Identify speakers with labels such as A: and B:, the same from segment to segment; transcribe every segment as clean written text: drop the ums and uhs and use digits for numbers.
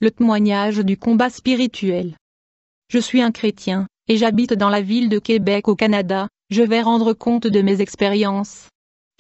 A: le témoignage du combat spirituel. Je suis un chrétien, et j'habite dans la ville de Québec au Canada. Je vais rendre compte de mes expériences.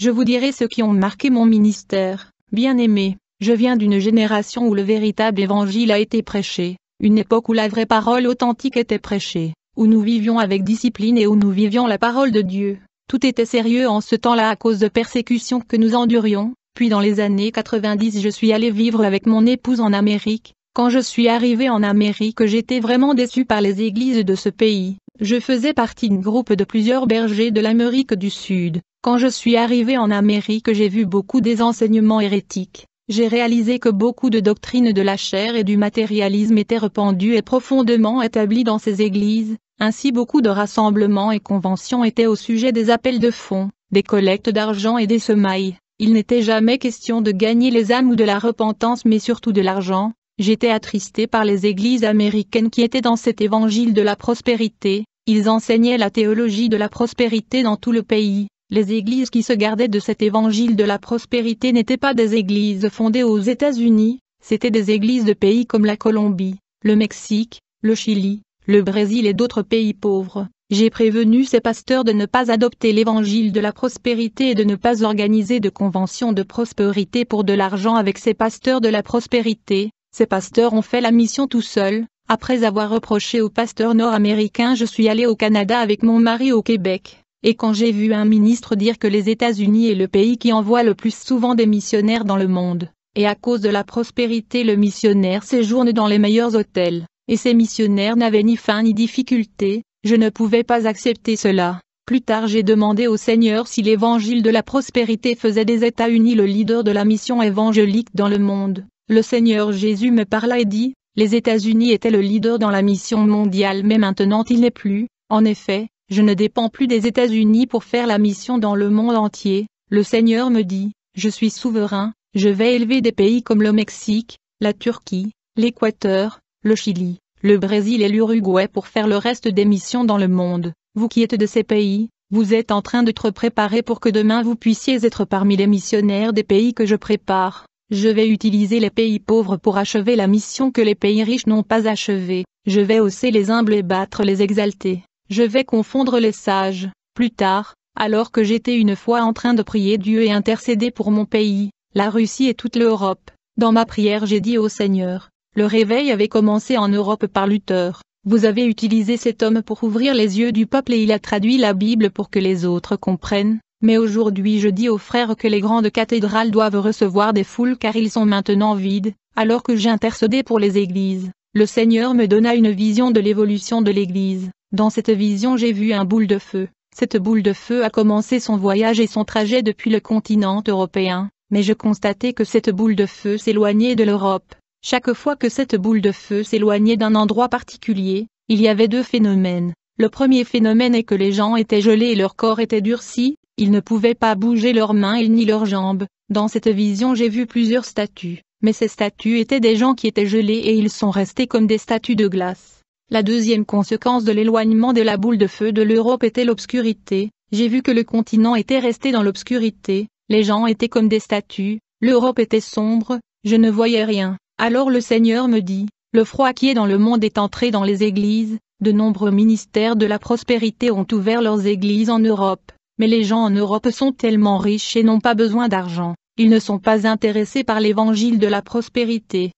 A: Je vous dirai ceux qui ont marqué mon ministère. Bien-aimés, je viens d'une génération où le véritable évangile a été prêché, une époque où la vraie parole authentique était prêchée, où nous vivions avec discipline et où nous vivions la parole de Dieu. Tout était sérieux en ce temps-là à cause de persécutions que nous endurions. Puis dans les années 90 je suis allé vivre avec mon épouse en Amérique. Quand je suis arrivé en Amérique j'étais vraiment déçu par les églises de ce pays. Je faisais partie d'un groupe de plusieurs bergers de l'Amérique du Sud. Quand je suis arrivé en Amérique j'ai vu beaucoup des enseignements hérétiques. J'ai réalisé que beaucoup de doctrines de la chair et du matérialisme étaient répandues et profondément établies dans ces églises. Ainsi beaucoup de rassemblements et conventions étaient au sujet des appels de fonds, des collectes d'argent et des semailles. Il n'était jamais question de gagner les âmes ou de la repentance mais surtout de l'argent. J'étais attristé par les églises américaines qui étaient dans cet évangile de la prospérité. Ils enseignaient la théologie de la prospérité dans tout le pays. Les églises qui se gardaient de cet évangile de la prospérité n'étaient pas des églises fondées aux États-Unis, c'étaient des églises de pays comme la Colombie, le Mexique, le Chili, le Brésil et d'autres pays pauvres. J'ai prévenu ces pasteurs de ne pas adopter l'évangile de la prospérité et de ne pas organiser de conventions de prospérité pour de l'argent avec ces pasteurs de la prospérité. Ces pasteurs ont fait la mission tout seuls. Après avoir reproché aux pasteurs nord-américains, je suis allé au Canada avec mon mari au Québec. Et quand j'ai vu un ministre dire que les États-Unis est le pays qui envoie le plus souvent des missionnaires dans le monde, et à cause de la prospérité le missionnaire séjourne dans les meilleurs hôtels, et ces missionnaires n'avaient ni faim ni difficulté, je ne pouvais pas accepter cela. Plus tard j'ai demandé au Seigneur si l'évangile de la prospérité faisait des États-Unis le leader de la mission évangélique dans le monde. Le Seigneur Jésus me parla et dit, les États-Unis étaient le leader dans la mission mondiale mais maintenant il n'est plus. En effet, je ne dépends plus des États-Unis pour faire la mission dans le monde entier. Le Seigneur me dit, je suis souverain, je vais élever des pays comme le Mexique, la Turquie, l'Équateur, le Chili, le Brésil et l'Uruguay pour faire le reste des missions dans le monde. Vous qui êtes de ces pays, vous êtes en train d'être préparés pour que demain vous puissiez être parmi les missionnaires des pays que je prépare. Je vais utiliser les pays pauvres pour achever la mission que les pays riches n'ont pas achevée. Je vais hausser les humbles et battre les exaltés. Je vais confondre les sages. Plus tard, alors que j'étais une fois en train de prier Dieu et intercéder pour mon pays, la Russie et toute l'Europe, dans ma prière j'ai dit au Seigneur, le réveil avait commencé en Europe par Luther. Vous avez utilisé cet homme pour ouvrir les yeux du peuple et il a traduit la Bible pour que les autres comprennent. Mais aujourd'hui je dis aux frères que les grandes cathédrales doivent recevoir des foules car ils sont maintenant vides, alors que j'ai intercédé pour les églises. Le Seigneur me donna une vision de l'évolution de l'église. Dans cette vision j'ai vu un boule de feu. Cette boule de feu a commencé son voyage et son trajet depuis le continent européen, mais je constatais que cette boule de feu s'éloignait de l'Europe. Chaque fois que cette boule de feu s'éloignait d'un endroit particulier, il y avait deux phénomènes. Le premier phénomène est que les gens étaient gelés et leur corps était durci, ils ne pouvaient pas bouger leurs mains ni leurs jambes. Dans cette vision j'ai vu plusieurs statues, mais ces statues étaient des gens qui étaient gelés et ils sont restés comme des statues de glace. La deuxième conséquence de l'éloignement de la boule de feu de l'Europe était l'obscurité. J'ai vu que le continent était resté dans l'obscurité, les gens étaient comme des statues, l'Europe était sombre, je ne voyais rien. Alors le Seigneur me dit, le froid qui est dans le monde est entré dans les églises, de nombreux ministères de la prospérité ont ouvert leurs églises en Europe, mais les gens en Europe sont tellement riches et n'ont pas besoin d'argent, ils ne sont pas intéressés par l'évangile de la prospérité.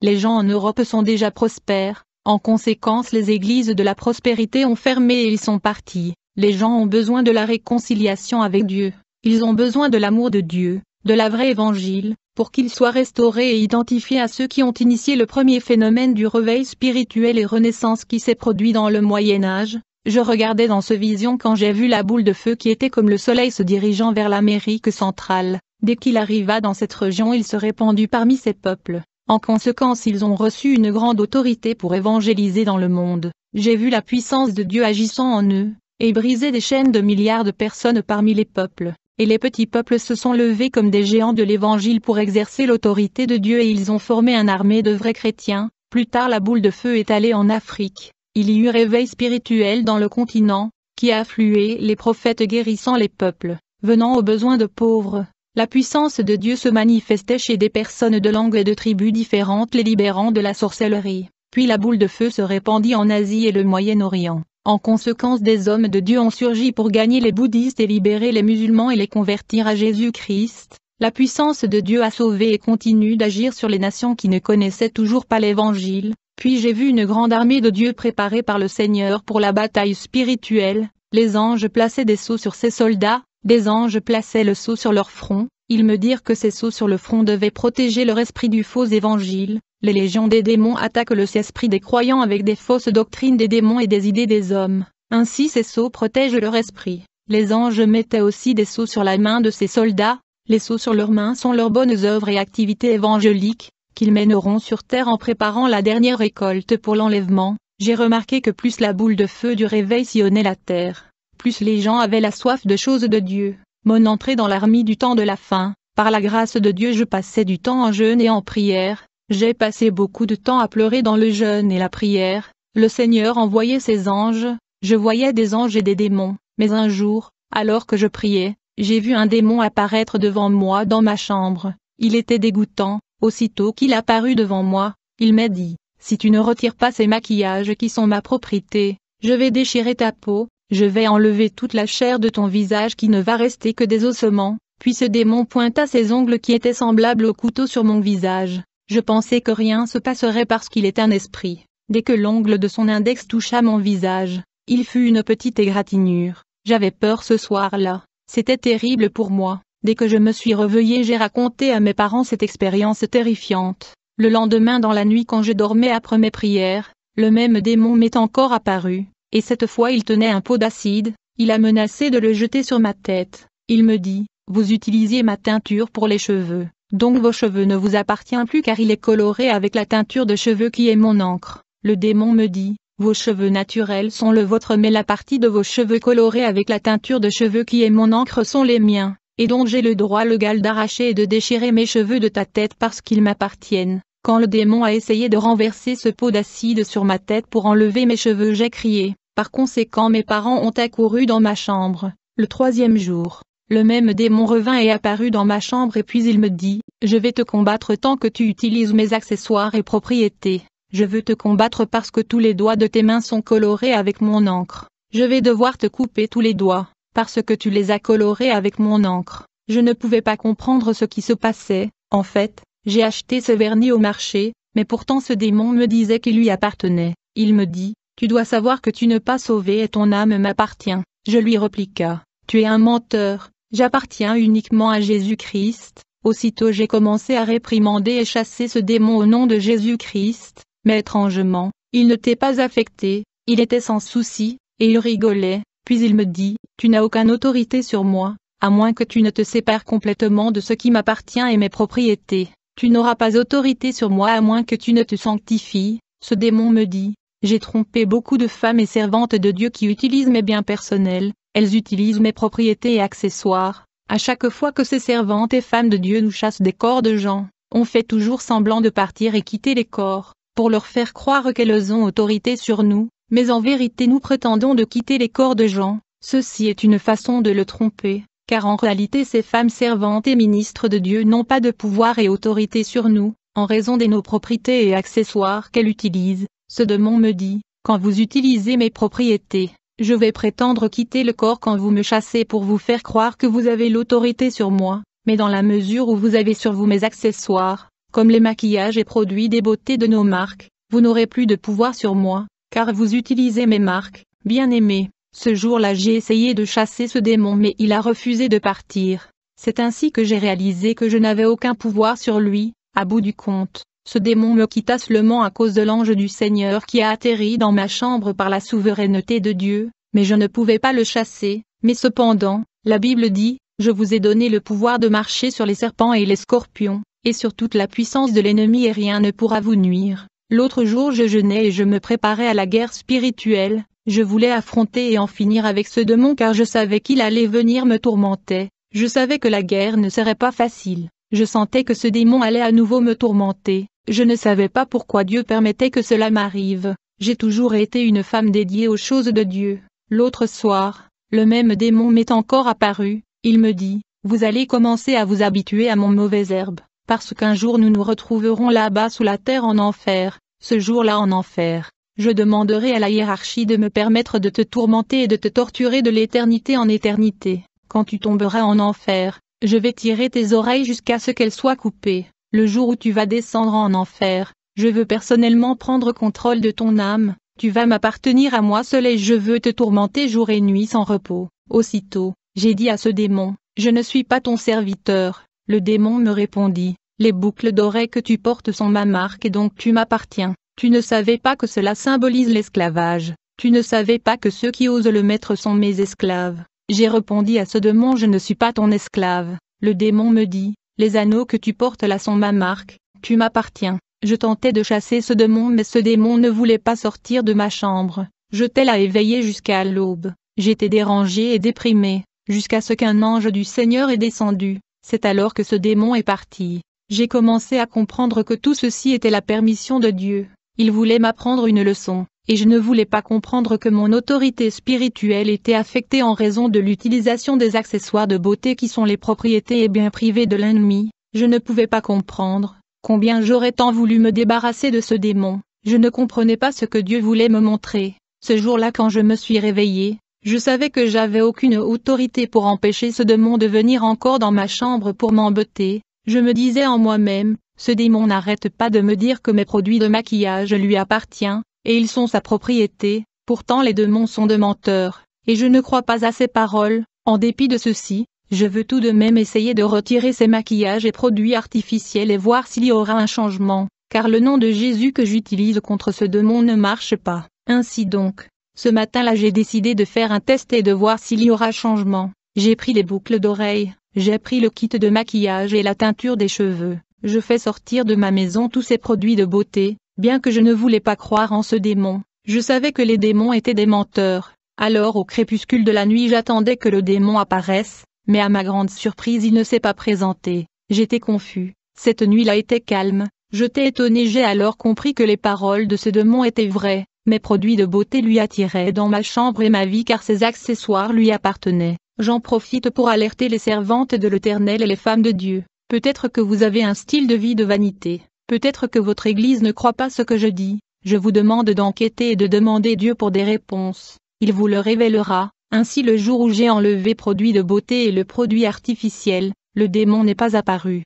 A: Les gens en Europe sont déjà prospères. En conséquence les églises de la prospérité ont fermé et ils sont partis. Les gens ont besoin de la réconciliation avec Dieu. Ils ont besoin de l'amour de Dieu, de la vraie évangile, pour qu'ils soient restaurés et identifiés à ceux qui ont initié le premier phénomène du réveil spirituel et renaissance qui s'est produit dans le Moyen-Âge. Je regardais dans ce vision quand j'ai vu la boule de feu qui était comme le soleil se dirigeant vers l'Amérique centrale. Dès qu'il arriva dans cette région il se répandit parmi ces peuples. En conséquence ils ont reçu une grande autorité pour évangéliser dans le monde. J'ai vu la puissance de Dieu agissant en eux, et briser des chaînes de milliards de personnes parmi les peuples. Et les petits peuples se sont levés comme des géants de l'évangile pour exercer l'autorité de Dieu et ils ont formé une armée de vrais chrétiens. Plus tard la boule de feu est allée en Afrique. Il y eut réveil spirituel dans le continent, qui a afflué les prophètes guérissant les peuples, venant aux besoins de pauvres. La puissance de Dieu se manifestait chez des personnes de langues et de tribus différentes, les libérant de la sorcellerie. Puis la boule de feu se répandit en Asie et le Moyen-Orient. En conséquence, des hommes de Dieu ont surgi pour gagner les bouddhistes et libérer les musulmans et les convertir à Jésus-Christ. La puissance de Dieu a sauvé et continue d'agir sur les nations qui ne connaissaient toujours pas l'Évangile. Puis j'ai vu une grande armée de Dieu préparée par le Seigneur pour la bataille spirituelle. Les anges plaçaient des sceaux sur ces soldats, des anges plaçaient le sceau sur leur front. Ils me dirent que ces sceaux sur le front devaient protéger leur esprit du faux évangile. Les légions des démons attaquent le esprit des croyants avec des fausses doctrines des démons et des idées des hommes. Ainsi ces sceaux protègent leur esprit. Les anges mettaient aussi des sceaux sur la main de ces soldats. Les sceaux sur leurs mains sont leurs bonnes œuvres et activités évangéliques, qu'ils mèneront sur terre en préparant la dernière récolte pour l'enlèvement. J'ai remarqué que plus la boule de feu du réveil sillonnait la terre, plus les gens avaient la soif de choses de Dieu. Mon entrée dans l'armée du temps de la fin, par la grâce de Dieu je passais du temps en jeûne et en prière. J'ai passé beaucoup de temps à pleurer dans le jeûne et la prière. Le Seigneur envoyait ses anges, je voyais des anges et des démons, mais un jour, alors que je priais, j'ai vu un démon apparaître devant moi dans ma chambre. Il était dégoûtant. Aussitôt qu'il apparut devant moi, il m'a dit, « Si tu ne retires pas ces maquillages qui sont ma propriété, je vais déchirer ta peau, je vais enlever toute la chair de ton visage qui ne va rester que des ossements. » Puis ce démon pointa ses ongles qui étaient semblables au couteau sur mon visage. Je pensais que rien se passerait parce qu'il est un esprit. Dès que l'ongle de son index toucha mon visage, il fut une petite égratignure. J'avais peur ce soir-là. C'était terrible pour moi. Dès que je me suis réveillée, j'ai raconté à mes parents cette expérience terrifiante. Le lendemain dans la nuit quand je dormais après mes prières, le même démon m'est encore apparu, et cette fois il tenait un pot d'acide, il a menacé de le jeter sur ma tête. Il me dit, « Vous utilisiez ma teinture pour les cheveux. Donc vos cheveux ne vous appartiennent plus car il est coloré avec la teinture de cheveux qui est mon encre. » Le démon me dit, vos cheveux naturels sont le vôtre mais la partie de vos cheveux colorés avec la teinture de cheveux qui est mon encre sont les miens, et donc j'ai le droit légal d'arracher et de déchirer mes cheveux de ta tête parce qu'ils m'appartiennent. Quand le démon a essayé de renverser ce pot d'acide sur ma tête pour enlever mes cheveux, j'ai crié. Par conséquent mes parents ont accouru dans ma chambre. Le troisième jour, le même démon revint et apparut dans ma chambre et puis il me dit, je vais te combattre tant que tu utilises mes accessoires et propriétés. Je veux te combattre parce que tous les doigts de tes mains sont colorés avec mon encre. Je vais devoir te couper tous les doigts, parce que tu les as colorés avec mon encre. Je ne pouvais pas comprendre ce qui se passait. En fait, j'ai acheté ce vernis au marché, mais pourtant ce démon me disait qu'il lui appartenait. Il me dit, tu dois savoir que tu n'es pas sauvé et ton âme m'appartient. Je lui répliqua, tu es un menteur, j'appartiens uniquement à Jésus-Christ. Aussitôt j'ai commencé à réprimander et chasser ce démon au nom de Jésus-Christ. Mais étrangement, il ne t'est pas affecté, il était sans souci, et il rigolait, puis il me dit, tu n'as aucune autorité sur moi, à moins que tu ne te sépares complètement de ce qui m'appartient et mes propriétés. Tu n'auras pas autorité sur moi à moins que tu ne te sanctifies. Ce démon me dit, j'ai trompé beaucoup de femmes et servantes de Dieu qui utilisent mes biens personnels, elles utilisent mes propriétés et accessoires. À chaque fois que ces servantes et femmes de Dieu nous chassent des corps de gens, on fait toujours semblant de partir et quitter les corps, pour leur faire croire qu'elles ont autorité sur nous, mais en vérité nous prétendons de quitter les corps de gens. Ceci est une façon de le tromper, car en réalité ces femmes servantes et ministres de Dieu n'ont pas de pouvoir et autorité sur nous, en raison de nos propriétés et accessoires qu'elles utilisent. Ce démon me dit, quand vous utilisez mes propriétés, je vais prétendre quitter le corps quand vous me chassez pour vous faire croire que vous avez l'autorité sur moi, mais dans la mesure où vous avez sur vous mes accessoires, comme les maquillages et produits des beautés de nos marques, vous n'aurez plus de pouvoir sur moi, car vous utilisez mes marques, bien-aimés. Ce jour-là j'ai essayé de chasser ce démon mais il a refusé de partir. C'est ainsi que j'ai réalisé que je n'avais aucun pouvoir sur lui. À bout du compte, ce démon me quitta seulement à cause de l'ange du Seigneur qui a atterri dans ma chambre par la souveraineté de Dieu, mais je ne pouvais pas le chasser. Mais cependant, la Bible dit, je vous ai donné le pouvoir de marcher sur les serpents et les scorpions, et sur toute la puissance de l'ennemi et rien ne pourra vous nuire. L'autre jour je jeûnais et je me préparais à la guerre spirituelle, je voulais affronter et en finir avec ce démon car je savais qu'il allait venir me tourmenter, je savais que la guerre ne serait pas facile, je sentais que ce démon allait à nouveau me tourmenter, je ne savais pas pourquoi Dieu permettait que cela m'arrive, j'ai toujours été une femme dédiée aux choses de Dieu. L'autre soir, le même démon m'est encore apparu, il me dit, Vous allez commencer à vous habituer à mon mauvaise herbe, parce qu'un jour nous nous retrouverons là-bas sous la terre en enfer, ce jour-là en enfer. Je demanderai à la hiérarchie de me permettre de te tourmenter et de te torturer de l'éternité en éternité. Quand tu tomberas en enfer, je vais tirer tes oreilles jusqu'à ce qu'elles soient coupées. Le jour où tu vas descendre en enfer, je veux personnellement prendre contrôle de ton âme. Tu vas m'appartenir à moi seul et je veux te tourmenter jour et nuit sans repos. Aussitôt, j'ai dit à ce démon, je ne suis pas ton serviteur. Le démon me répondit, les boucles d'oreilles que tu portes sont ma marque et donc tu m'appartiens. Tu ne savais pas que cela symbolise l'esclavage. Tu ne savais pas que ceux qui osent le mettre sont mes esclaves. J'ai répondu à ce démon, je ne suis pas ton esclave. Le démon me dit, les anneaux que tu portes là sont ma marque, tu m'appartiens. Je tentais de chasser ce démon mais ce démon ne voulait pas sortir de ma chambre. Je l'ai éveillé jusqu'à l'aube. J'étais dérangé et déprimé, jusqu'à ce qu'un ange du Seigneur est descendu. C'est alors que ce démon est parti. J'ai commencé à comprendre que tout ceci était la permission de Dieu. Il voulait m'apprendre une leçon, et je ne voulais pas comprendre que mon autorité spirituelle était affectée en raison de l'utilisation des accessoires de beauté qui sont les propriétés et biens privés de l'ennemi. Je ne pouvais pas comprendre combien j'aurais tant voulu me débarrasser de ce démon. Je ne comprenais pas ce que Dieu voulait me montrer. Ce jour-là quand je me suis réveillé, je savais que j'avais aucune autorité pour empêcher ce démon de venir encore dans ma chambre pour m'embêter. Je me disais en moi-même, ce démon n'arrête pas de me dire que mes produits de maquillage lui appartiennent, et ils sont sa propriété, pourtant les démons sont de menteurs, et je ne crois pas à ces paroles. En dépit de ceci, je veux tout de même essayer de retirer ces maquillages et produits artificiels et voir s'il y aura un changement, car le nom de Jésus que j'utilise contre ce démon ne marche pas. Ainsi donc, ce matin-là j'ai décidé de faire un test et de voir s'il y aura changement. J'ai pris les boucles d'oreilles, j'ai pris le kit de maquillage et la teinture des cheveux. Je fais sortir de ma maison tous ces produits de beauté, bien que je ne voulais pas croire en ce démon. Je savais que les démons étaient des menteurs. Alors au crépuscule de la nuit j'attendais que le démon apparaisse, mais à ma grande surprise il ne s'est pas présenté. J'étais confus. Cette nuit-là était calme. J'étais étonné, j'ai alors compris que les paroles de ce démon étaient vraies. Mes produits de beauté lui attiraient dans ma chambre et ma vie car ces accessoires lui appartenaient. J'en profite pour alerter les servantes de l'Éternel et les femmes de Dieu. Peut-être que vous avez un style de vie de vanité. Peut-être que votre Église ne croit pas ce que je dis. Je vous demande d'enquêter et de demander Dieu pour des réponses. Il vous le révélera. Ainsi le jour où j'ai enlevé produits de beauté et le produit artificiel, le démon n'est pas apparu.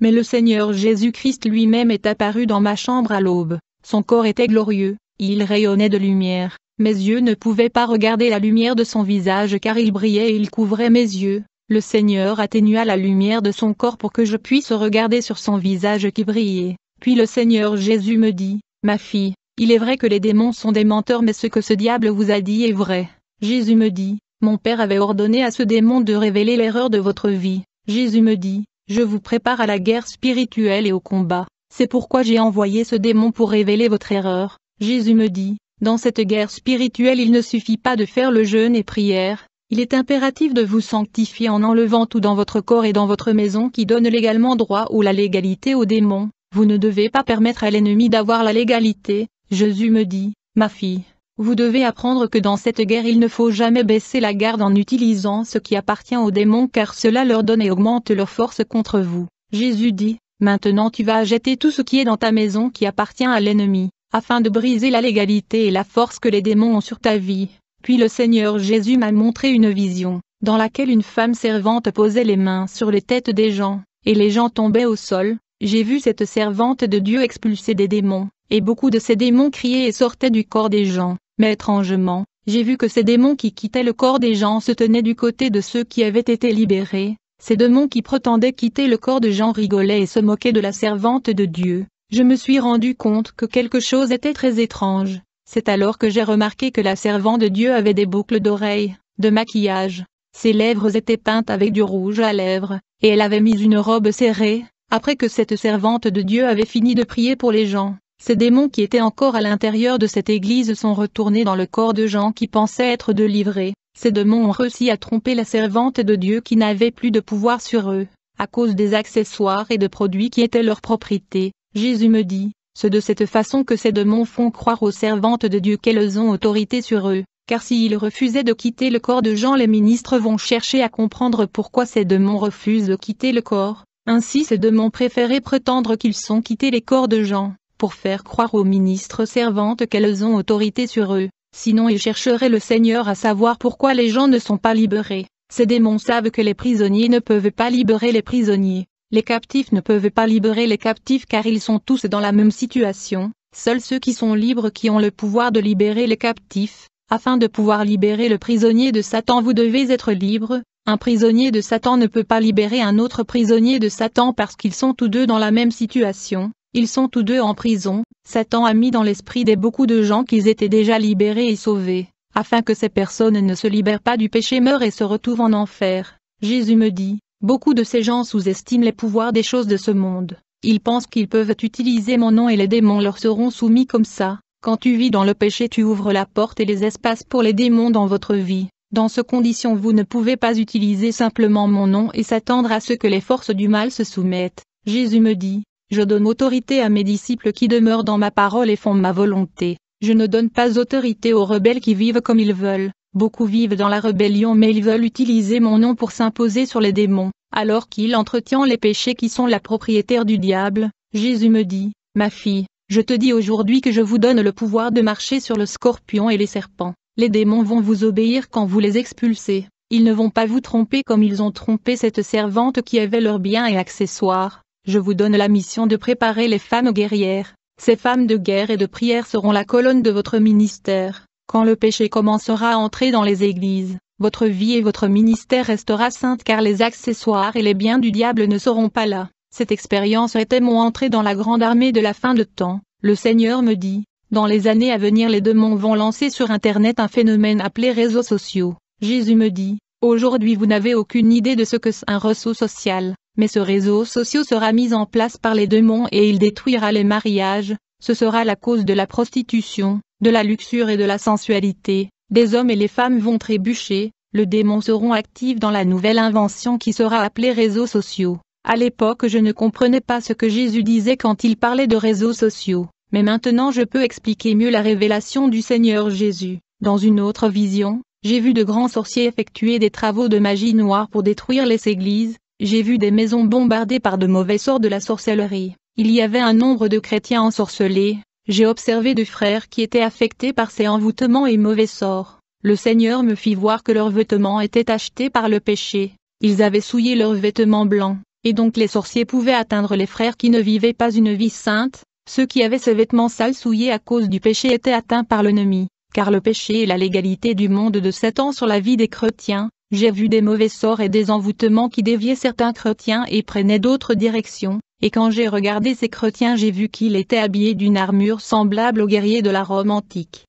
A: Mais le Seigneur Jésus-Christ lui-même est apparu dans ma chambre à l'aube. Son corps était glorieux, il rayonnait de lumière. Mes yeux ne pouvaient pas regarder la lumière de son visage car il brillait et il couvrait mes yeux. Le Seigneur atténua la lumière de son corps pour que je puisse regarder sur son visage qui brillait. Puis le Seigneur Jésus me dit, « Ma fille, il est vrai que les démons sont des menteurs mais ce que ce diable vous a dit est vrai. » Jésus me dit, « Mon Père avait ordonné à ce démon de révéler l'erreur de votre vie. » Jésus me dit, « Je vous prépare à la guerre spirituelle et au combat. C'est pourquoi j'ai envoyé ce démon pour révéler votre erreur. » Jésus me dit, « Dans cette guerre spirituelle il ne suffit pas de faire le jeûne et prière. Il est impératif de vous sanctifier en enlevant tout dans votre corps et dans votre maison qui donne légalement droit ou la légalité aux démons. Vous ne devez pas permettre à l'ennemi d'avoir la légalité. » Jésus me dit, « Ma fille, vous devez apprendre que dans cette guerre il ne faut jamais baisser la garde en utilisant ce qui appartient aux démons car cela leur donne et augmente leur force contre vous. » Jésus dit, « Maintenant tu vas jeter tout ce qui est dans ta maison qui appartient à l'ennemi, afin de briser la légalité et la force que les démons ont sur ta vie. » Puis le Seigneur Jésus m'a montré une vision, dans laquelle une femme servante posait les mains sur les têtes des gens, et les gens tombaient au sol. J'ai vu cette servante de Dieu expulser des démons, et beaucoup de ces démons criaient et sortaient du corps des gens. Mais étrangement, j'ai vu que ces démons qui quittaient le corps des gens se tenaient du côté de ceux qui avaient été libérés. Ces démons qui prétendaient quitter le corps de gens rigolaient et se moquaient de la servante de Dieu. Je me suis rendu compte que quelque chose était très étrange. C'est alors que j'ai remarqué que la servante de Dieu avait des boucles d'oreilles, de maquillage. Ses lèvres étaient peintes avec du rouge à lèvres, et elle avait mis une robe serrée. Après que cette servante de Dieu avait fini de prier pour les gens, ces démons qui étaient encore à l'intérieur de cette église sont retournés dans le corps de gens qui pensaient être délivrés. Ces démons ont réussi à tromper la servante de Dieu qui n'avait plus de pouvoir sur eux, à cause des accessoires et de produits qui étaient leur propriété. Jésus me dit, c'est de cette façon que ces démons font croire aux servantes de Dieu qu'elles ont autorité sur eux. car s'ils refusaient de quitter le corps de Jean, les ministres vont chercher à comprendre pourquoi ces démons refusent de quitter le corps. Ainsi ces démons préféraient prétendre qu'ils ont quitté les corps de Jean, pour faire croire aux ministres servantes qu'elles ont autorité sur eux. Sinon ils chercheraient le Seigneur à savoir pourquoi les gens ne sont pas libérés. Ces démons savent que les prisonniers ne peuvent pas libérer les prisonniers. Les captifs ne peuvent pas libérer les captifs car ils sont tous dans la même situation. Seuls ceux qui sont libres qui ont le pouvoir de libérer les captifs. Afin de pouvoir libérer le prisonnier de Satan, vous devez être libre. Un prisonnier de Satan ne peut pas libérer un autre prisonnier de Satan parce qu'ils sont tous deux dans la même situation. Ils sont tous deux en prison. Satan a mis dans l'esprit de beaucoup de gens qu'ils étaient déjà libérés et sauvés, afin que ces personnes ne se libèrent pas du péché, meurent et se retrouvent en enfer. Jésus me dit, beaucoup de ces gens sous-estiment les pouvoirs des choses de ce monde. Ils pensent qu'ils peuvent utiliser mon nom et les démons leur seront soumis comme ça. Quand tu vis dans le péché, tu ouvres la porte et les espaces pour les démons dans votre vie. Dans ces conditions, vous ne pouvez pas utiliser simplement mon nom et s'attendre à ce que les forces du mal se soumettent. Jésus me dit, je donne autorité à mes disciples qui demeurent dans ma parole et font ma volonté. Je ne donne pas autorité aux rebelles qui vivent comme ils veulent. Beaucoup vivent dans la rébellion mais ils veulent utiliser mon nom pour s'imposer sur les démons, alors qu'il entretient les péchés qui sont la propriétaire du diable. Jésus me dit, ma fille, je te dis aujourd'hui que je vous donne le pouvoir de marcher sur le scorpion et les serpents. Les démons vont vous obéir quand vous les expulsez. Ils ne vont pas vous tromper comme ils ont trompé cette servante qui avait leurs biens et accessoires. Je vous donne la mission de préparer les femmes guerrières. Ces femmes de guerre et de prière seront la colonne de votre ministère. Quand le péché commencera à entrer dans les églises, votre vie et votre ministère restera sainte car les accessoires et les biens du diable ne seront pas là. Cette expérience était mon entrée dans la grande armée de la fin de temps. Le Seigneur me dit, dans les années à venir les démons vont lancer sur Internet un phénomène appelé réseaux sociaux. Jésus me dit, aujourd'hui vous n'avez aucune idée de ce que c'est un réseau social, mais ce réseau social sera mis en place par les démons et il détruira les mariages. Ce sera la cause de la prostitution, de la luxure et de la sensualité. Des hommes et les femmes vont trébucher. Les démons seront actifs dans la nouvelle invention qui sera appelée réseaux sociaux. À l'époque je ne comprenais pas ce que Jésus disait quand il parlait de réseaux sociaux, mais maintenant je peux expliquer mieux la révélation du Seigneur Jésus. Dans une autre vision, j'ai vu de grands sorciers effectuer des travaux de magie noire pour détruire les églises, j'ai vu des maisons bombardées par de mauvais sorts de la sorcellerie. Il y avait un nombre de chrétiens ensorcelés, j'ai observé de frères qui étaient affectés par ces envoûtements et mauvais sorts. Le Seigneur me fit voir que leurs vêtements étaient tachetés par le péché, ils avaient souillé leurs vêtements blancs. Et donc les sorciers pouvaient atteindre les frères qui ne vivaient pas une vie sainte. Ceux qui avaient ces vêtements sales souillés à cause du péché étaient atteints par l'ennemi, car le péché est la légalité du monde de Satan sur la vie des chrétiens. J'ai vu des mauvais sorts et des envoûtements qui déviaient certains chrétiens et prenaient d'autres directions, et quand j'ai regardé ces chrétiens j'ai vu qu'ils étaient habillés d'une armure semblable aux guerriers de la Rome antique.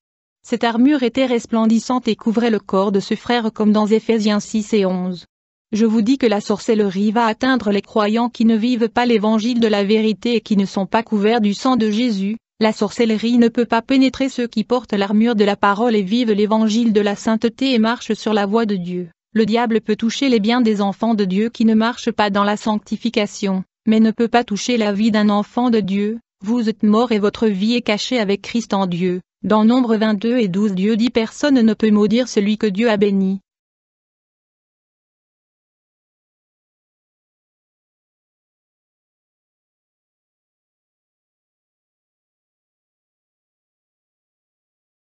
A: Cette armure était resplendissante et couvrait le corps de ce frère comme dans Éphésiens 6 et 11. Je vous dis que la sorcellerie va atteindre les croyants qui ne vivent pas l'évangile de la vérité et qui ne sont pas couverts du sang de Jésus. La sorcellerie ne peut pas pénétrer ceux qui portent l'armure de la parole et vivent l'évangile de la sainteté et marchent sur la voie de Dieu. Le diable peut toucher les biens des enfants de Dieu qui ne marchent pas dans la sanctification, mais ne peut pas toucher la vie d'un enfant de Dieu. Vous êtes morts et votre vie est cachée avec Christ en Dieu. Dans Nombre 22 et 12 Dieu dit personne ne peut maudire celui que Dieu a béni.